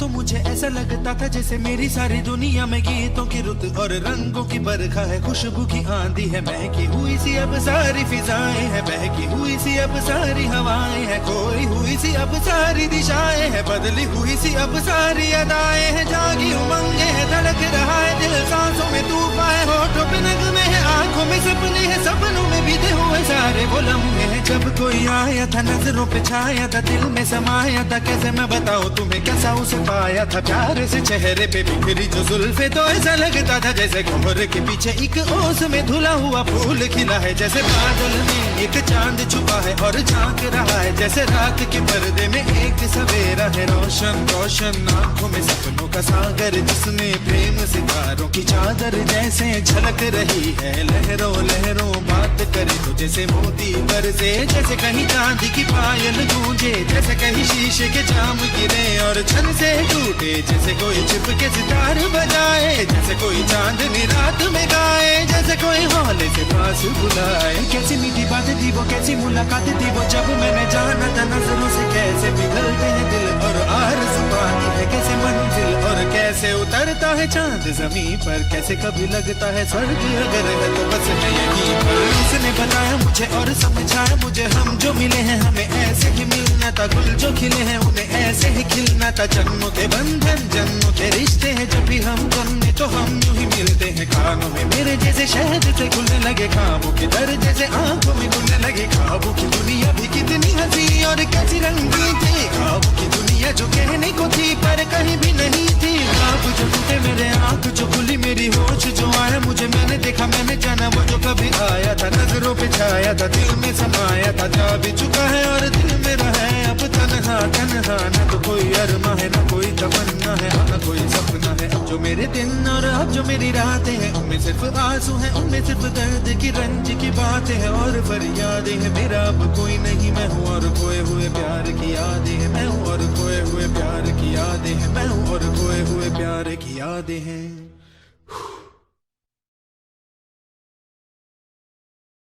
तो मुझे ऐसा लगता था जैसे मेरी सारी दुनिया में गीतों की रुत और रंगों की बरखा है, खुशबू की आंधी है, महकी हुई सी अब सारी फिजाएं है, बहकी हुई सी अब सारी हवाएं है, खोई हुई सी अब सारी दिशाएं है, बदली हुई सी अब सारी अदाएं है, जागी उमंगे है, धड़क रहा है दिल, सांसों में तूफान है, होठों पे नगमे है, आंखों में सपने है, सपनों में बीते हुए सारे वो लम्हे हैं। जब कोई आया था नजरों पे छाया था, दिल में समाया था, कैसे मैं बताऊं तुम्हें कैसा उसे पाया था, प्यार से चेहरे पे बिखरी जो जुल्फे, तो ऐसा लगता था जैसे घुंघर के पीछे एक ओस में धुला हुआ फूल खिला है, जैसे बादल में एक चांद छुपा है और झांक रहा है, जैसे रात के पर्दे में एक सवेरा है, रोशन रोशन आंखों में सपनों का सागर, जिसमें प्रेम सितारों की चादर जैसे झलक रही है, लहरों लहरों बात करे तो जैसे मोती बरसे, जैसे कहीं चांदी की पायल गूंजे, जैसे कहीं शीशे के जाम गिरे और छन से टूटे, जैसे कोई छिप के सितार बजाए, जैसे कोई चांदनी रात में गाए, जैसे कोई हौले से पास बुलाए। कैसी मीठी बात थी वो, कैसी मुलाकात थी वो, जब मैंने जाना था नजरों से कैसे पिघलते हैं दिल और आरज़ू पाती है कैसे मंजिल, और कैसे उतरता है चांद जमीन पर, कैसे कभी लगता है स्वर्ग अगर है तो बस मैं यहीं पर। उसने बताया मुझे और समझाया मुझे, हम जो मिले हैं हमें ऐसे ही मिलना था, गुल जो खिले हैं उन्हें ऐसे ही खिलना था, जन्मों के बंधन जन्मों के रिश्ते हैं, जब भी हम जन्मे तो हम यूं ही मिलते हैं, कानों में मेरे जैसे शहद से खुलने लगे ख्वाबों के दर, जैसे आंखों में खुलने लगे ख्वाबों की दुनिया भी कितनी हंसी और कैसी रंगी थी, ख्वाबों की दुनिया जो कहने को थी पर कहीं भी नहीं थी, ख्वाब जो टूटे मेरे आंख जो खुली मेरी होश जो आया मुझे, मैंने देखा मैंने जाना वो जो कभी आया था, नजरों पे छाया था, दिल में समाया था, जा भी चुका है और दिल मेरा है अब तन्हा तन्हा, न तो कोई अरमा है न कोई तमन्ना है, न कोई सपना है, अब जो मेरे दिन और अब जो मेरी रातें हैं उनमें सिर्फ आंसू हैं, उनमें सिर्फ दर्द की रंज की बातें हैं और फरियादें हैं, मेरा अब कोई नहीं, मैं हूँ और खोए हुए प्यार की यादें हैं, मैं हूँ और खोए हुए प्यार की यादें हैं, मैं हूँ और खोए हुए प्यार की यादें हैं।